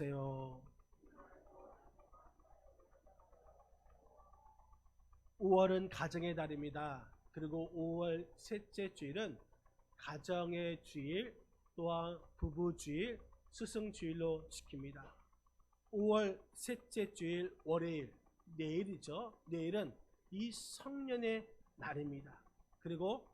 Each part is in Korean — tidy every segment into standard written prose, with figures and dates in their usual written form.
안녕하세요. 5월은 가정의 달입니다. 그리고 5월 셋째 주일은 가정의 주일, 또한 부부 주일, 스승 주일로 지킵니다. 5월 셋째 주일 월요일, 내일이죠. 내일은 이 성년의 날입니다. 그리고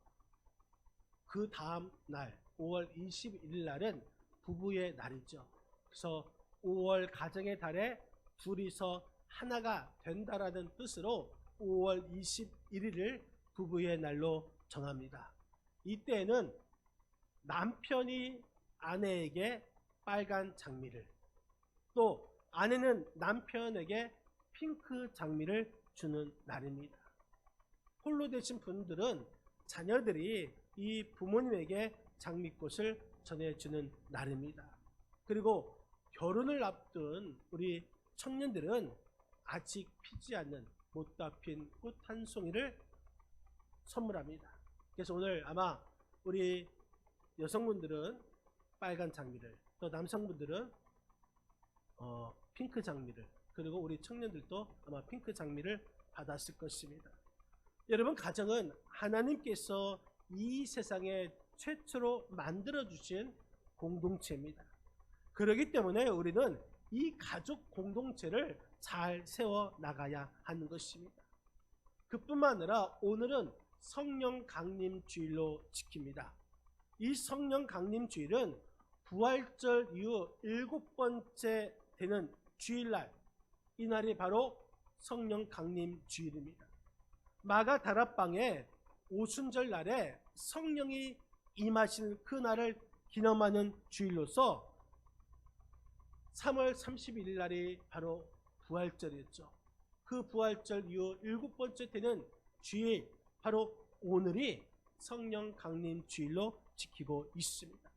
그 다음 날 5월 21일 날은 부부의 날이죠. 그래서 5월 가정의 달에 둘이서 하나가 된다라는 뜻으로 5월 21일을 부부의 날로 정합니다. 이때에는 남편이 아내에게 빨간 장미를, 또 아내는 남편에게 핑크 장미를 주는 날입니다. 홀로 되신 분들은 자녀들이 이 부모님에게 장미꽃을 전해주는 날입니다. 그리고 결혼을 앞둔 우리 청년들은 아직 피지 않는 못다 핀 꽃 한 송이를 선물합니다. 그래서 오늘 아마 우리 여성분들은 빨간 장미를, 또 남성분들은 핑크 장미를, 그리고 우리 청년들도 아마 핑크 장미를 받았을 것입니다. 여러분, 가정은 하나님께서 이 세상에 최초로 만들어주신 공동체입니다. 그렇기 때문에 우리는 이 가족 공동체를 잘 세워나가야 하는 것입니다. 그뿐만 아니라 오늘은 성령 강림 주일로 지킵니다. 이 성령 강림 주일은 부활절 이후 7번째 되는 주일날, 이날이 바로 성령 강림 주일입니다. 마가 다락방에 오순절 날에 성령이 임하시는 그 날을 기념하는 주일로서 3월 31일 날이 바로 부활절이었죠. 그 부활절 이후 7번째 되는 주일, 바로 오늘이 성령 강림 주일로 지키고 있습니다.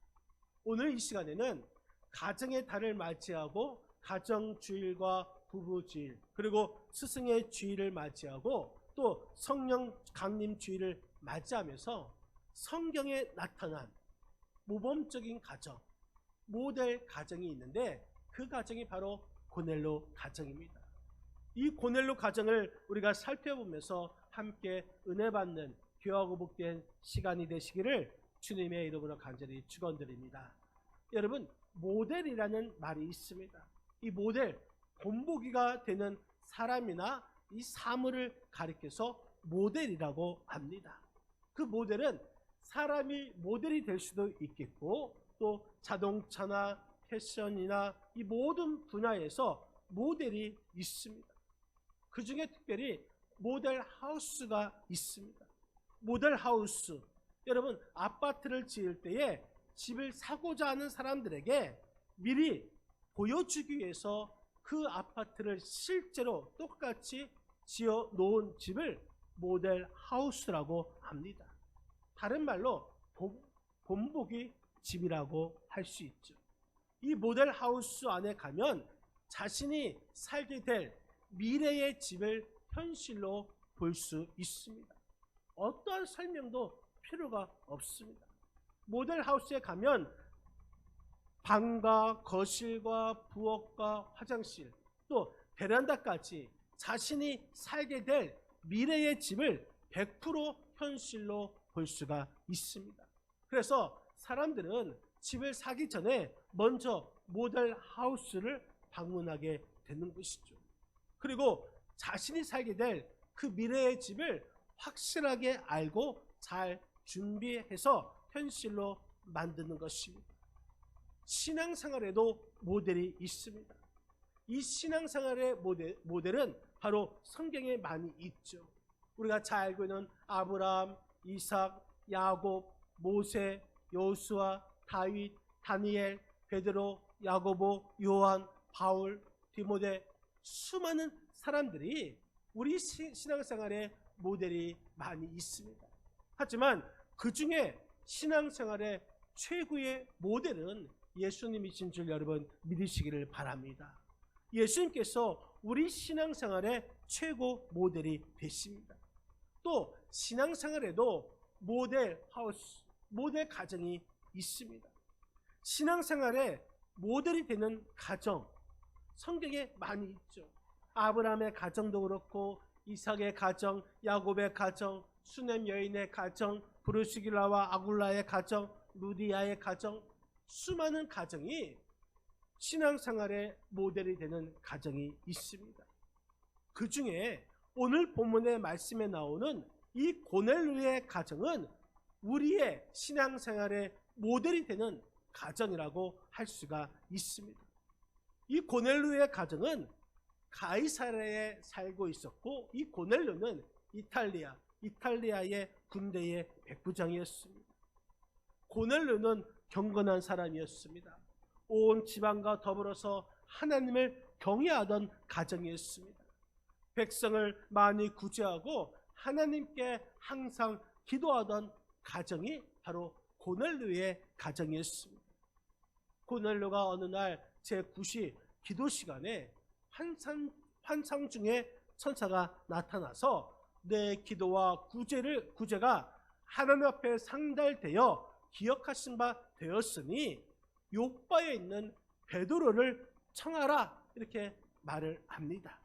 오늘 이 시간에는 가정의 달을 맞이하고 가정주일과 부부주일, 그리고 스승의 주일을 맞이하고 또 성령 강림 주일을 맞이하면서 성경에 나타난 모범적인 가정, 모델 가정이 있는데 그 가정이 바로 고넬로 가정입니다. 이 고넬로 가정을 우리가 살펴보면서 함께 은혜 받는 귀하고 복된 시간이 되시기를 주님의 이름으로 간절히 축원드립니다. 여러분, 모델이라는 말이 있습니다. 이 모델, 본보기가 되는 사람이나 이 사물을 가리켜서 모델이라고 합니다. 그 모델은 사람이 모델이 될 수도 있겠고, 또 자동차나 패션이나 이 모든 분야에서 모델이 있습니다. 그 중에 특별히 모델 하우스가 있습니다. 모델 하우스, 여러분, 아파트를 지을 때에 집을 사고자 하는 사람들에게 미리 보여주기 위해서 그 아파트를 실제로 똑같이 지어 놓은 집을 모델 하우스라고 합니다. 다른 말로 본보기 집이라고 할 수 있죠. 이 모델 하우스 안에 가면 자신이 살게 될 미래의 집을 현실로 볼 수 있습니다. 어떠한 설명도 필요가 없습니다. 모델 하우스에 가면 방과 거실과 부엌과 화장실, 또 베란다까지 자신이 살게 될 미래의 집을 100% 현실로 볼 수가 있습니다. 그래서 사람들은 집을 사기 전에 먼저 모델 하우스를 방문하게 되는 것이죠. 그리고 자신이 살게 될 그 미래의 집을 확실하게 알고 잘 준비해서 현실로 만드는 것입니다. 신앙생활에도 모델이 있습니다. 이 신앙생활의 모델은 바로 성경에 많이 있죠. 우리가 잘 알고 있는 아브라함, 이삭, 야곱, 모세, 여호수아, 다윗, 다니엘, 베드로, 야고보, 요한, 바울, 디모데, 수많은 사람들이 우리 신앙생활에 모델이 많이 있습니다. 하지만 그 중에 신앙생활의 최고의 모델은 예수님이신 줄 여러분 믿으시기를 바랍니다. 예수님께서 우리 신앙생활의 최고 모델이 되십니다. 또 신앙생활에도 모델 하우스, 모델 가정이 있습니다. 신앙생활에 모델이 되는 가정, 성경에 많이 있죠. 아브라함의 가정도 그렇고 이삭의 가정, 야곱의 가정, 수넴 여인의 가정, 브루시길라와 아굴라의 가정, 루디아의 가정, 수많은 가정이 신앙생활의 모델이 되는 가정이 있습니다. 그 중에 오늘 본문의 말씀에 나오는 이 고넬료의 가정은 우리의 신앙생활의 모델이 되는 가정이라고 할 수가 있습니다. 이 고넬료의 가정은 가이사랴에 살고 있었고, 이 고넬료는 이탈리아의 군대의 백부장이었습니다. 고넬료는 경건한 사람이었습니다. 온 지방과 더불어서 하나님을 경외하던 가정이었습니다. 백성을 많이 구제하고 하나님께 항상 기도하던 가정이 바로 고넬료의 가정이었습니다. 고넬료가 어느 날 제9시 기도 시간에 환상 중에 천사가 나타나서 내 기도와 구제가 하나님 앞에 상달되어 기억하신 바 되었으니 요바에 있는 베드로를 청하라, 이렇게 말을 합니다.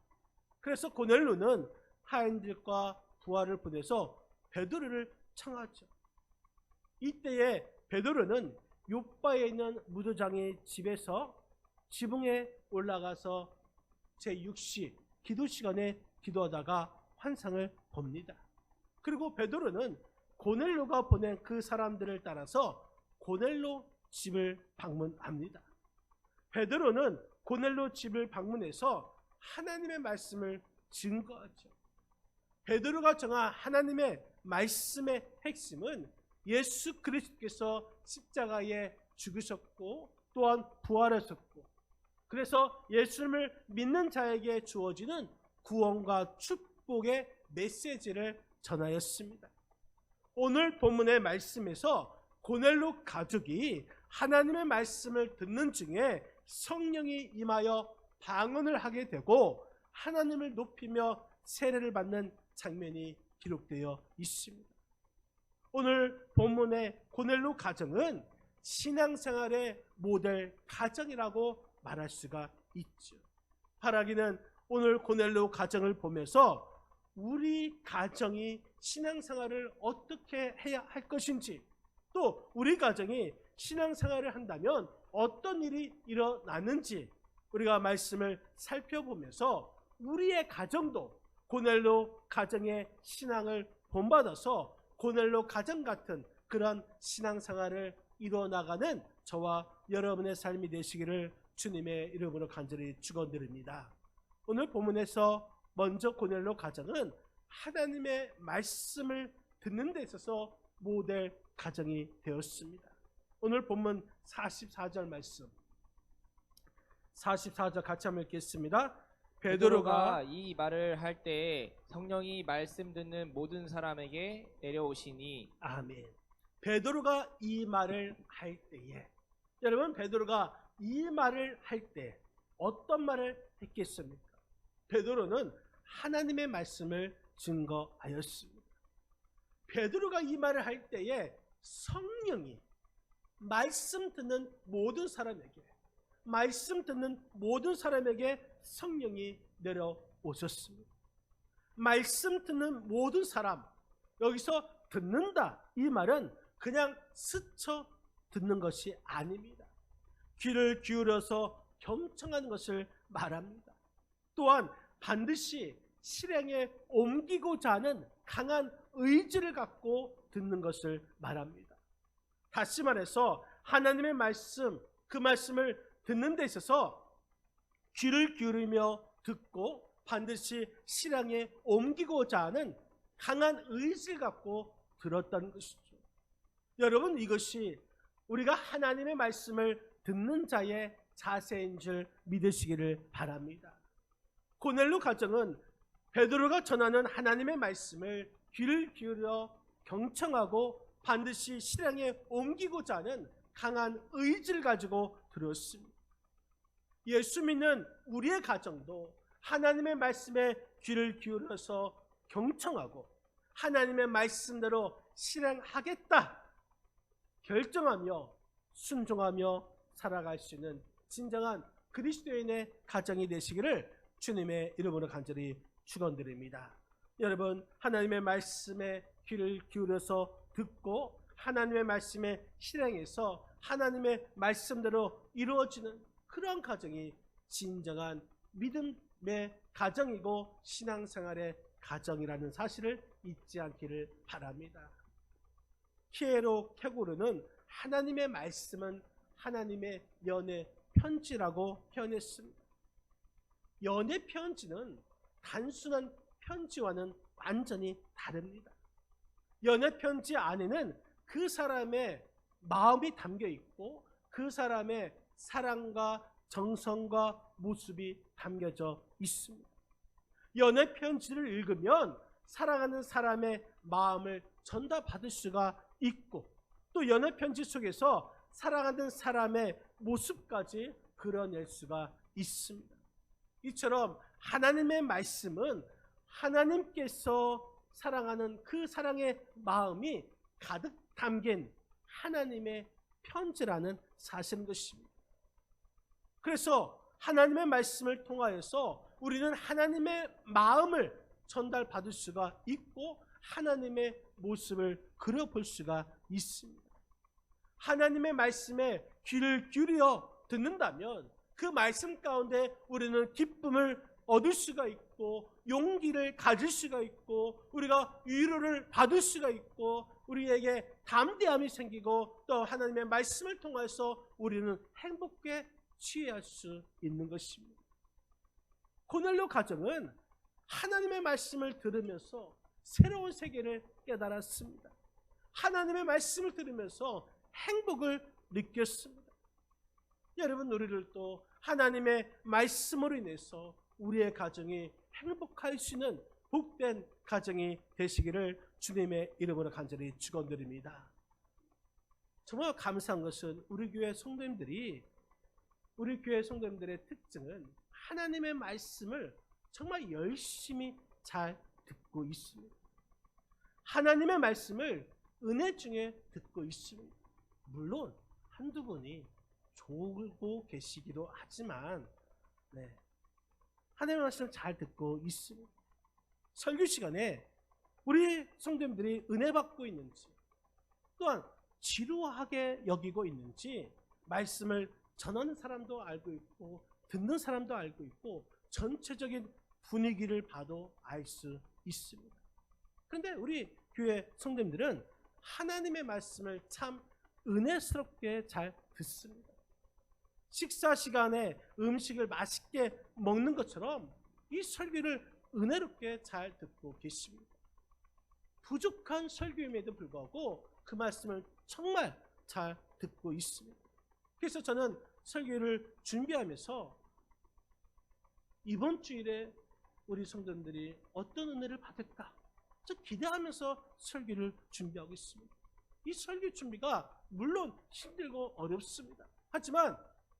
그래서 고넬료는 하인들과 부하를 보내서 베드로를 청하죠. 이때에 베드로는 요바에 있는 무도장의 집에서 지붕에 올라가서 제6시 기도 시간에 기도하다가 환상을 봅니다. 그리고 베드로는 고넬료가 보낸 그 사람들을 따라서 고넬료 집을 방문합니다. 베드로는 고넬료 집을 방문해서 하나님의 말씀을 증거하죠. 베드로가 정한 하나님의 말씀의 핵심은 예수 그리스도께서 십자가에 죽으셨고 또한 부활하셨고, 그래서 예수님을 믿는 자에게 주어지는 구원과 축복의 메시지를 전하였습니다. 오늘 본문의 말씀에서 고넬료 가족이 하나님의 말씀을 듣는 중에 성령이 임하여 방언을 하게 되고 하나님을 높이며 세례를 받는 장면이 기록되어 있습니다. 오늘 본문의 고넬료 가정은 신앙생활의 모델 가정이라고 말할 수가 있죠. 바라기는 오늘 고넬료 가정을 보면서 우리 가정이 신앙생활을 어떻게 해야 할 것인지, 또 우리 가정이 신앙생활을 한다면 어떤 일이 일어나는지 우리가 말씀을 살펴보면서 우리의 가정도 고넬료 가정의 신앙을 본받아서 고넬료 가정 같은 그런 신앙생활을 이루어나가는 저와 여러분의 삶이 되시기를 주님의 이름으로 간절히 축원드립니다. 오늘 본문에서 먼저 고넬료 가정은 하나님의 말씀을 듣는 데 있어서 모델 가정이 되었습니다. 오늘 본문 44절 말씀, 44절 같이 한번 읽겠습니다. 베드로가 이 말을 할 때 성령이 말씀 듣는 모든 사람에게 내려오시니. 아멘. 베드로가 이 말을 할 때에, 여러분, 베드로가 이 말을 할 때 어떤 말을 했겠습니까? 베드로는 하나님의 말씀을 증거하였습니다. 베드로가 이 말을 할 때에 성령이 말씀 듣는 모든 사람에게 성령이 내려오셨습니다. 말씀 듣는 모든 사람, 여기서 듣는다, 이 말은 그냥 스쳐 듣는 것이 아닙니다. 귀를 기울여서 경청하는 것을 말합니다. 또한 반드시 실행에 옮기고자 하는 강한 의지를 갖고 듣는 것을 말합니다. 다시 말해서 하나님의 말씀, 그 말씀을 듣는 데 있어서 귀를 기울이며 듣고 반드시 실행에 옮기고자 하는 강한 의지를 갖고 들었다는 것이죠. 여러분, 이것이 우리가 하나님의 말씀을 듣는 자의 자세인 줄 믿으시기를 바랍니다. 고넬료 가정은 베드로가 전하는 하나님의 말씀을 귀를 기울여 경청하고 반드시 실행에 옮기고자 하는 강한 의지를 가지고 들었습니다. 예수 믿는 우리의 가정도 하나님의 말씀에 귀를 기울여서 경청하고 하나님의 말씀대로 실행하겠다 결정하며 순종하며 살아갈 수 있는 진정한 그리스도인의 가정이 되시기를 주님의 이름으로 간절히 축원드립니다. 여러분, 하나님의 말씀에 귀를 기울여서 듣고 하나님의 말씀에 실행해서 하나님의 말씀대로 이루어지는 그런 가정이 진정한 믿음의 가정이고 신앙생활의 가정이라는 사실을 잊지 않기를 바랍니다. 피에로 케고르는 하나님의 말씀은 하나님의 연애 편지라고 표현했습니다. 연애 편지는 단순한 편지와는 완전히 다릅니다. 연애 편지 안에는 그 사람의 마음이 담겨 있고 그 사람의 사랑과 정성과 모습이 담겨져 있습니다. 연애 편지를 읽으면 사랑하는 사람의 마음을 전달받을 수가 있고 또 연애 편지 속에서 사랑하는 사람의 모습까지 그려낼 수가 있습니다. 이처럼 하나님의 말씀은 하나님께서 사랑하는 그 사랑의 마음이 가득 담긴 하나님의 편지라는 사실인 것입니다. 그래서 하나님의 말씀을 통하여서 우리는 하나님의 마음을 전달받을 수가 있고 하나님의 모습을 그려볼 수가 있습니다. 하나님의 말씀에 귀를 기울여 듣는다면 그 말씀 가운데 우리는 기쁨을 얻을 수가 있고 용기를 가질 수가 있고 우리가 위로를 받을 수가 있고 우리에게 담대함이 생기고 또 하나님의 말씀을 통해서 우리는 행복에 취할 수 있는 것입니다. 고넬료 가정은 하나님의 말씀을 들으면서 새로운 세계를 깨달았습니다. 하나님의 말씀을 들으면서 행복을 느꼈습니다. 여러분, 우리를 또 하나님의 말씀으로 인해서 우리의 가정이 행복할 수 있는 복된 가정이 되시기를 주님의 이름으로 간절히 축원드립니다. 정말 감사한 것은 우리 교회 성도님들의 특징은 하나님의 말씀을 정말 열심히 잘 듣고 있습니다. 하나님의 말씀을 은혜 중에 듣고 있습니다. 물론 한두 분이 졸고 계시기도 하지만 하나님의 말씀을 잘 듣고 있습니다. 설교 시간에 우리 성도님들이 은혜 받고 있는지 또한 지루하게 여기고 있는지 말씀을 전하는 사람도 알고 있고 듣는 사람도 알고 있고 전체적인 분위기를 봐도 알 수 있습니다. 그런데 우리 교회 성도님들은 하나님의 말씀을 참 은혜스럽게 잘 듣습니다. 식사 시간에 음식을 맛있게 먹는 것처럼 이 설교를 은혜롭게 잘 듣고 계십니다. 부족한 설교임에도 불구하고 그 말씀을 정말 잘 듣고 있습니다. 그래서 저는 설교를 준비하면서 이번 주일에 우리 성도들이 어떤 은혜를 받을까 저 기대하면서 설교를 준비하고 있습니다. 이 설교 준비가 물론 힘들고 어렵습니다. 하지만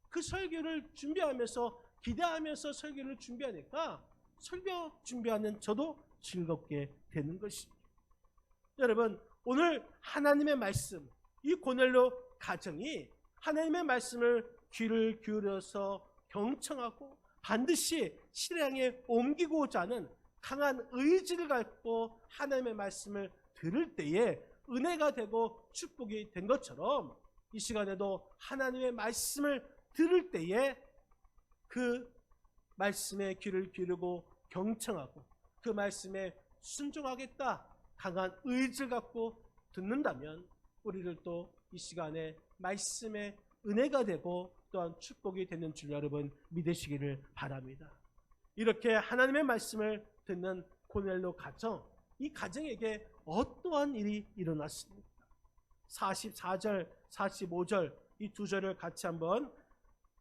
그 설교를 준비하면서 기대하면서 설교를 준비하니까 설교 준비하는 저도 즐겁게 되는 것입니다. 여러분, 오늘 하나님의 말씀, 이 고넬료 가정이 하나님의 말씀을 귀를 기울여서 경청하고 반드시 실행에 옮기고자 하는 강한 의지를 갖고 하나님의 말씀을 들을 때에 은혜가 되고 축복이 된 것처럼 이 시간에도 하나님의 말씀을 들을 때에 그 말씀에 귀를 기울이고 경청하고 그 말씀에 순종하겠다 강한 의지를 갖고 듣는다면 우리를 또 이 시간에 말씀의 은혜가 되고 또한 축복이 되는 줄 여러분 믿으시기를 바랍니다. 이렇게 하나님의 말씀을 듣는 고넬료 가정, 이 가정에게 어떠한 일이 일어났습니까? 44절, 45절 이 두 절을 같이 한번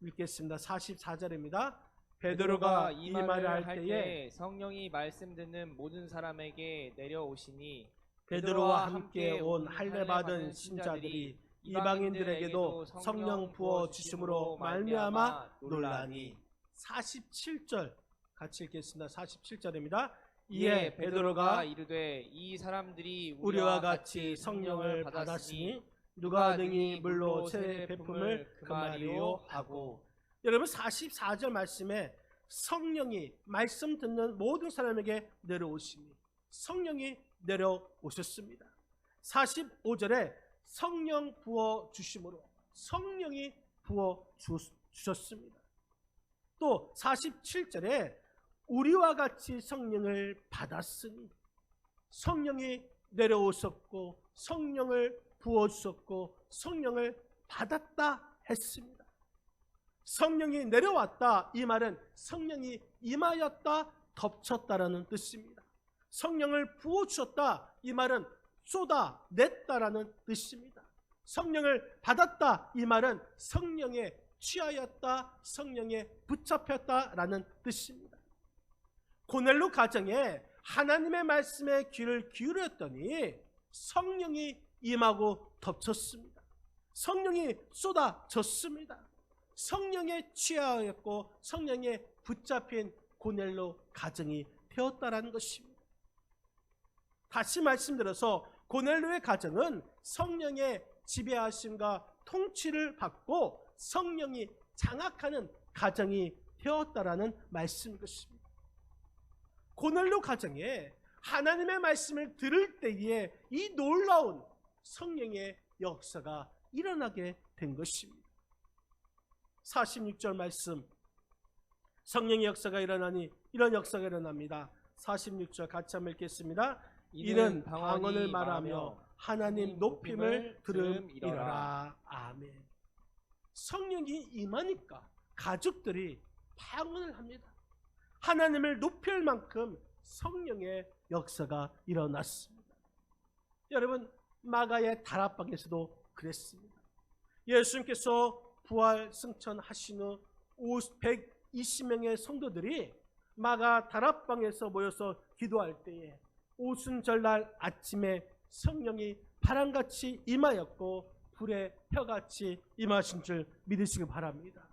읽겠습니다. 44절입니다. 베드로가 이 말을 할 때에 성령이 말씀 듣는 모든 사람에게 내려오시니 베드로와 함께 온 할례 받은 신자들이 이방인들에게도 성령 부어 주심으로 말미암아 놀라니. 47절 같이 읽겠습니다. 47절입니다. 이에 베드로가 이르되 이 사람들이 우리와 같이 성령을 받았으니 누가 능히 물로 세례 베품을 금하리요 하고. 여러분 44절 말씀에 성령이 말씀 듣는 모든 사람에게 내려오시니 성령이 내려오셨습니다. 45절에 성령 부어 주심으로 성령이 부어 주셨습니다. 또 47절에 우리와 같이 성령을 받았으니 성령이 내려오셨고 성령을 부어주셨고 성령을 받았다 했습니다. 성령이 내려왔다 이 말은 성령이 임하였다 덮쳤다라는 뜻입니다. 성령을 부어주셨다 이 말은 쏟아냈다라는 뜻입니다. 성령을 받았다 이 말은 성령에 취하였다 성령에 붙잡혔다라는 뜻입니다. 고넬로 가정에 하나님의 말씀에 귀를 기울였더니 성령이 임하고 덮쳤습니다. 성령이 쏟아졌습니다. 성령에 취하였고 성령에 붙잡힌 고넬로 가정이 되었다라는 것입니다. 다시 말씀드려서 고넬로의 가정은 성령의 지배하심과 통치를 받고 성령이 장악하는 가정이 되었다라는 말씀인 것입니다. 고넬로 가정에 하나님의 말씀을 들을 때에 이 놀라운 성령의 역사가 일어나게 된 것입니다. 46절 말씀, 성령의 역사가 일어나니 이런 역사가 일어납니다. 46절 같이 한번 읽겠습니다. 이는 방언을 말하며 하나님 높임을 들음이러라. 아멘. 성령이 임하니까 가족들이 방언을 합니다. 하나님을 높일 만큼 성령의 역사가 일어났습니다. 여러분 마가의 다락방에서도 그랬습니다. 예수님께서 부활 승천하신 후 120명의 성도들이 마가 다락방에서 모여서 기도할 때에 오순절날 아침에 성령이 바람같이 임하였고 불의 혀같이 임하신 줄 믿으시기 바랍니다.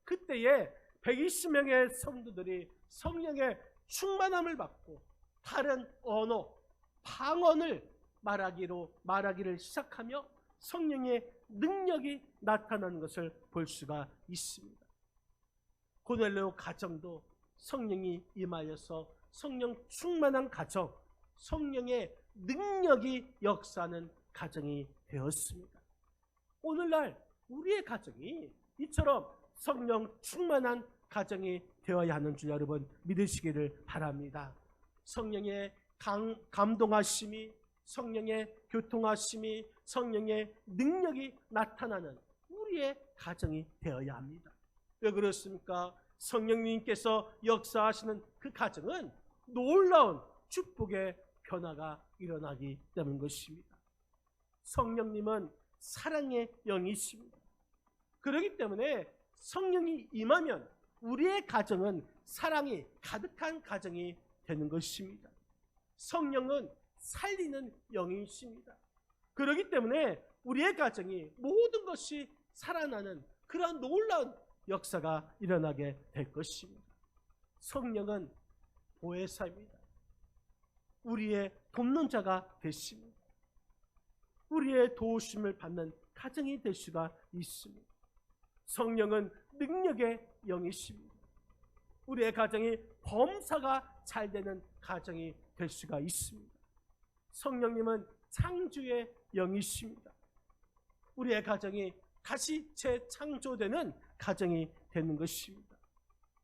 그때에 120명의 성도들이 성령의 충만함을 받고 다른 언어, 방언을 말하기를 시작하며 성령의 능력이 나타나는 것을 볼 수가 있습니다. 고넬로 가정도 성령이 임하여서 성령 충만한 가정, 성령의 능력이 역사하는 가정이 되었습니다. 오늘날 우리의 가정이 이처럼 성령 충만한 가정이 되어야 하는 줄 여러분 믿으시기를 바랍니다. 성령의 감동하심이, 성령의 교통하심이, 성령의 능력이 나타나는 우리의 가정이 되어야 합니다. 왜 그렇습니까? 성령님께서 역사하시는 그 가정은 놀라운 축복의 변화가 일어나기 때문인 것입니다. 성령님은 사랑의 영이십니다. 그렇기 때문에 성령이 임하면 우리의 가정은 사랑이 가득한 가정이 되는 것입니다. 성령은 살리는 영이십니다. 그렇기 때문에 우리의 가정이 모든 것이 살아나는 그런 놀라운 역사가 일어나게 될 것입니다. 성령은 보혜사입니다. 우리의 돕는 자가 되십니다. 우리의 도우심을 받는 가정이 될 수가 있습니다. 성령은 능력의 영이십니다. 우리의 가정이 범사가 잘 되는 가정이 될 수가 있습니다. 성령님은 창조의 영이십니다. 우리의 가정이 다시 재창조되는 가정이 되는 것입니다.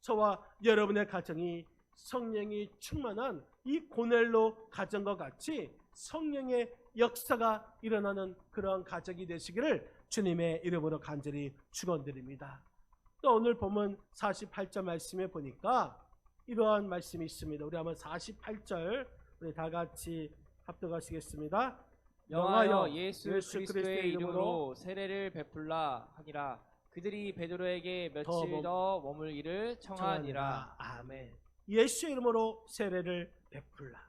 저와 여러분의 가정이 성령이 충만한 이 고넬로 가정과 같이 성령의 역사가 일어나는 그런 가정이 되시기를 주님의 이름으로 간절히 축원드립니다. 또 오늘 본문 48절 말씀에 보니까 이러한 말씀이 있습니다. 우리 한번 48절 우리 다 같이 합독하시겠습니다. 영하여 예수 그리스도의 이름으로 세례를 베풀라 하니라. 그들이 베드로에게 며칠 더 머물기를 청하니라. 아멘. 예수의 이름으로 세례를 베풀라.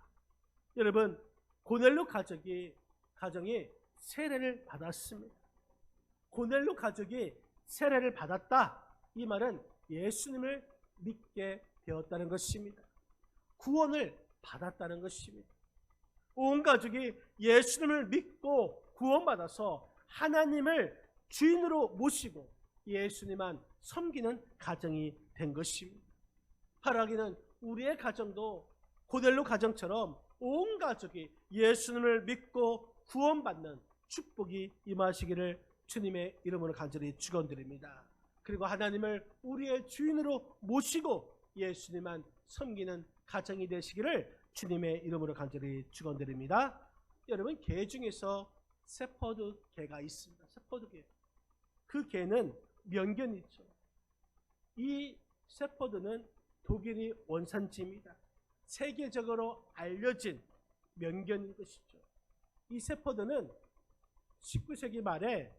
여러분 고넬로 가정이 세례를 받았습니다. 고넬로 가족이 세례를 받았다. 이 말은 예수님을 믿게 되었다는 것입니다. 구원을 받았다는 것입니다. 온 가족이 예수님을 믿고 구원받아서 하나님을 주인으로 모시고 예수님만 섬기는 가정이 된 것입니다. 바라기는 우리의 가정도 고넬로 가정처럼 온 가족이 예수님을 믿고 구원받는 축복이 임하시기를 주님의 이름으로 간절히 축원드립니다. 그리고 하나님을 우리의 주인으로 모시고 예수님만 섬기는 가정이 되시기를 주님의 이름으로 간절히 축원드립니다. 여러분, 개 중에서 세퍼드 개가 있습니다. 세퍼드 개. 그 개는 명견이죠. 이 세퍼드는 독일이 원산지입니다. 세계적으로 알려진 명견인 것이죠. 이 세퍼드는 19세기 말에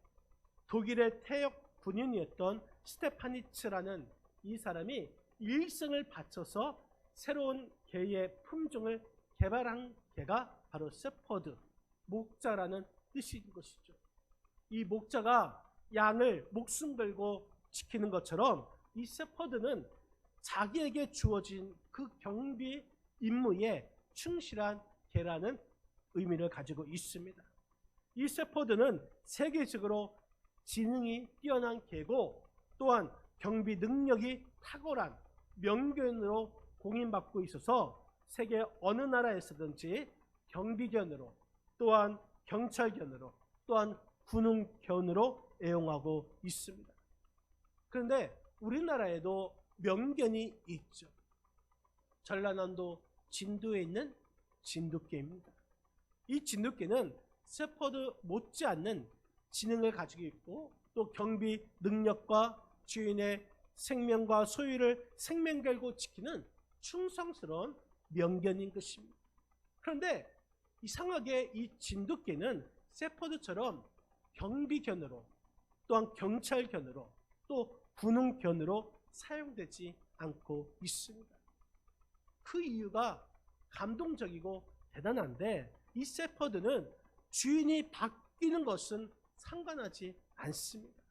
독일의 태역 군인이었던 스테파니츠라는 이 사람이 일생을 바쳐서 새로운 개의 품종을 개발한 개가 바로 세퍼드, 목자라는 뜻인 것이죠. 이 목자가 양을 목숨 걸고 지키는 것처럼 이 세퍼드는 자기에게 주어진 그 경비 임무에 충실한 개라는 의미를 가지고 있습니다. 이 세퍼드는 세계적으로 지능이 뛰어난 개고 또한 경비 능력이 탁월한 명견으로 공인받고 있어서 세계 어느 나라에서든지 경비견으로 또한 경찰견으로 또한 군웅견으로 애용하고 있습니다. 그런데 우리나라에도 명견이 있죠. 전라남도 진도에 있는 진돗개입니다. 이 진돗개는 세퍼드 못지않는 지능을 가지고 있고 또 경비 능력과 주인의 생명과 소유를 생명 걸고 지키는 충성스러운 명견인 것입니다. 그런데 이상하게 이 진돗개는 세퍼드처럼 경비견으로 또한 경찰견으로 또 군웅견으로 사용되지 않고 있습니다. 그 이유가 감동적이고 대단한데 이 세퍼드는 주인이 바뀌는 것은 상관하지 않습니다.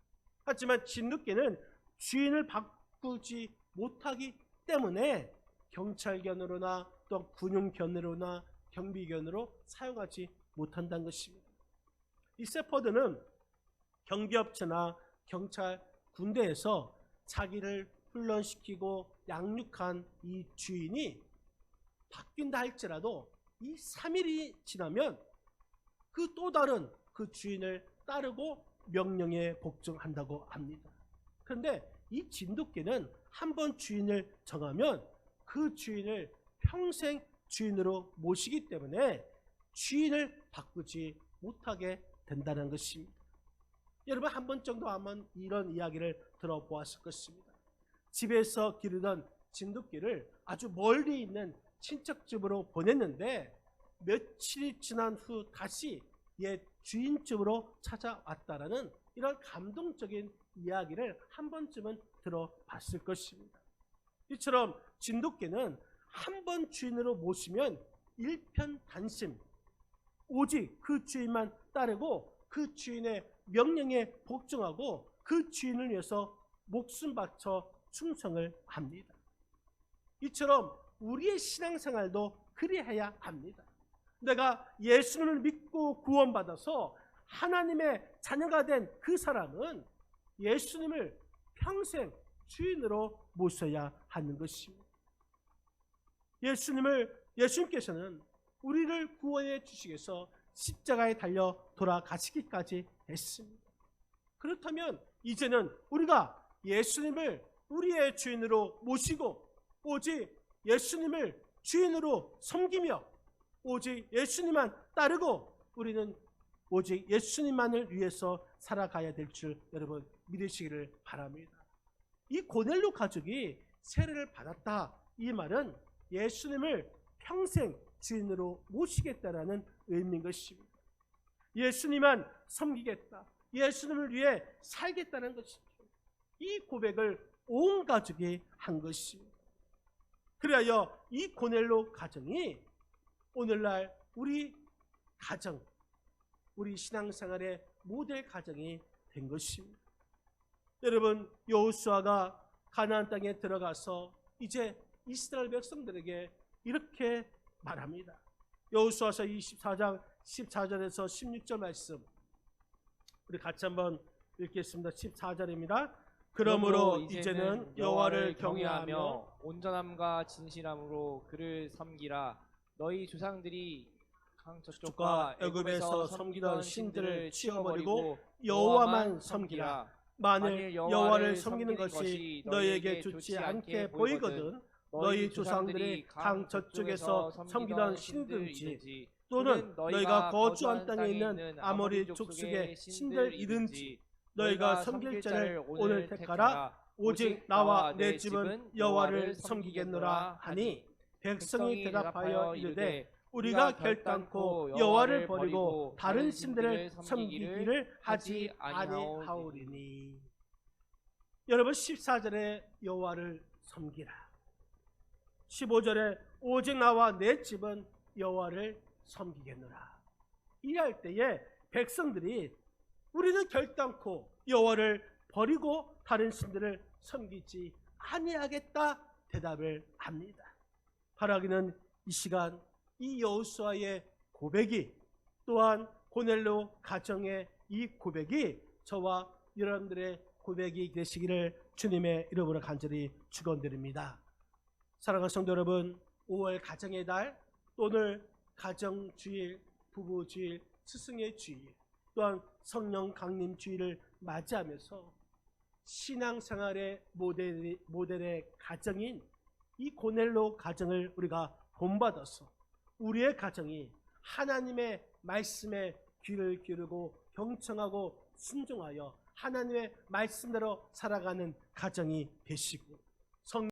하지만 진돗개는 주인을 바꾸지 못하기 때문에 경찰견으로나 또 군용견으로나 경비견으로 사용하지 못한다는 것입니다. 이 세퍼드는 경비업체나 경찰, 군대에서 자기를 훈련시키고 양육한 이 주인이 바뀐다 할지라도 이 3일이 지나면 그 또 다른 그 주인을 따르고 명령에 복종한다고 합니다. 그런데 이 진돗개는 한번 주인을 정하면 그 주인을 평생 주인으로 모시기 때문에 주인을 바꾸지 못하게 된다는 것입니다. 여러분, 한 번 정도 아마 이런 이야기를 들어보았을 것입니다. 집에서 기르던 진돗개를 아주 멀리 있는 친척집으로 보냈는데 며칠이 지난 후 다시 옛 주인집으로 찾아왔다라는 이런 감동적인 이야기를 한 번쯤은 들어봤을 것입니다. 이처럼 진돗개는 한 번 주인으로 모시면 일편단심, 오직 그 주인만 따르고 그 주인의 명령에 복종하고 그 주인을 위해서 목숨 바쳐 충성을 합니다. 이처럼 우리의 신앙생활도 그리해야 합니다. 내가 예수님을 믿고 구원받아서 하나님의 자녀가 된 그 사람은 예수님을 평생 주인으로 모셔야 하는 것입니다. 예수님께서는 우리를 구원해 주시기 위해서 십자가에 달려 돌아가시기까지 했습니다. 그렇다면 이제는 우리가 예수님을 우리의 주인으로 모시고 오직 예수님을 주인으로 섬기며 오직 예수님만 따르고 우리는 오직 예수님만을 위해서 살아가야 될 줄 여러분 믿으시기를 바랍니다. 이 고넬료 가족이 세례를 받았다, 이 말은 예수님을 평생 주인으로 모시겠다라는 의미인 것입니다. 예수님만 섬기겠다, 예수님을 위해 살겠다는 것이죠. 이 고백을 온 가족이 한 것입니다. 그리하여 이 고넬료 가정이 오늘날 우리 가정, 우리 신앙생활의 모델 가정이 된 것입니다. 여러분, 여호수아가 가나안 땅에 들어가서 이제 이스라엘 백성들에게 이렇게 말합니다. 여호수아서 24장 14절에서 16절 말씀 우리 같이 한번 읽겠습니다. 14절입니다. 그러므로 이제는 여호와를 경외하며 온전함과 진실함으로 그를 섬기라. 너희 조상들이 저쪽과 강저쪽과 애굽에서 섬기던 신들을 치워버리고 여호와만 섬기라. 만일 여호와를 섬기는 것이 너희에게 좋지 않게 보이거든 너희 조상들이 강 저쪽에서 섬기던 신들인지 또는 너희가 거주한 땅에 있는 아모리 족속의 신들이든지 너희가 섬길 자를 오늘 택하라. 오직 나와 내 집은 여호와를 섬기겠노라 하니 백성이 대답하여 이르되 우리가 결단코 여호와를 버리고 다른 신들을 섬기기를 하지 아니하오리니. 여러분 14절에 여호와를 섬기라. 15절에 오직 나와 내 집은 여호와를 섬기겠노라. 이할 때에 백성들이 우리는 결단코 여호와를 버리고 다른 신들을 섬기지 아니하겠다 대답을 합니다. 바라기는 이 시간 이 여호수아의 고백이 또한 고넬료 가정의 이 고백이 저와 여러분들의 고백이 되시기를 주님의 이름으로 간절히 축원드립니다. 사랑하는 성도 여러분, 5월 가정의 달, 오늘 가정주일, 부부주일, 스승의 주일, 또한 성령 강림 주일을 맞이하면서 신앙생활의 모델의 가정인 이 고넬료 가정을 우리가 본받아서 우리의 가정이 하나님의 말씀에 귀를 기울이고 경청하고 순종하여 하나님의 말씀대로 살아가는 가정이 되시고